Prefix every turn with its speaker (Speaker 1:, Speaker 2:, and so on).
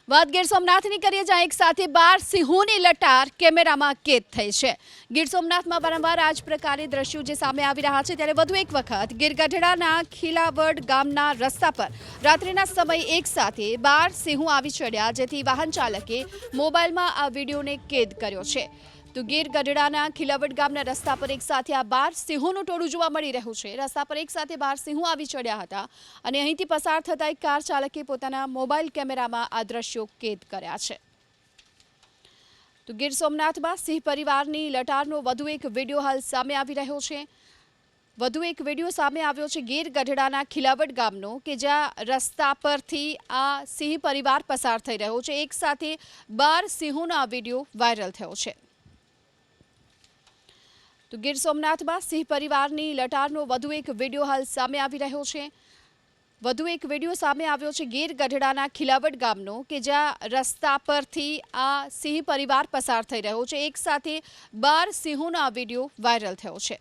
Speaker 1: વાત ગીર સોમનાથની કરીએ, જ્યાં એક સાથે 12 સિંહોની લટાર કેમેરામાં કેદ થઈ છે। ગીર સોમનાથમાં વારંવાર આ જ પ્રકારે દ્રશ્યો જે સામે આવી રહ્યા છે, ત્યારે વધુ એક વખત ગીર ગઢડાના ખીલાવડ ગામના રસ્તા પર રાત્રિના સમયે એક સાથે 12 સિંહો આવી ચડ્યા, જેથી વાહન ચાલકે મોબાઈલમાં આ વિડીયોને કેદ કર્યો છે। તો ગીર ગઢડાના ખીલાવડ ગામના રસ્તા પર એક સાથે આ 12 સિંહોનું ટોળું જોવા મળી રહ્યું છે। રસ્તા પર એક સાથે 12 સિંહો આવી ચડ્યા હતા અને અહીંથી પસાર થતા એક કાર ચાલકે પોતાના મોબાઈલ કેમેરામાં આ દ્રશ્યો કેદ કર્યા છે। તો ગીર સોમનાથમાં સિંહ પરિવારની લટારનો વધુ એક વિડીયો હાલ સામે આવી રહ્યો છે। વધુ એક વિડીયો સામે આવ્યો છે ગીર ગઢડાના ખીલાવડ ગામનો, કે જ્યાં રસ્તા પરથી આ સિંહ પરિવાર પસાર થઈ રહ્યો છે। એક સાથે 12 સિંહોનો આ વિડીયો વાયરલ થયો છે। તો ગીર સોમનાથમાં સિંહ પરિવારની લટારનો વધુ એક વિડીયો હાલ સામે આવી રહ્યો છે। વધુ એક વિડીયો સામે આવ્યો છે ગીર ગઢડાના ખીલાવડ ગામનો, કે જ્યાં રસ્તા પરથી આ સિંહ પરિવાર પસાર થઈ રહ્યો છે। એક સાથે 12 સિંહોનો આ વિડીયો વાયરલ થયો છે।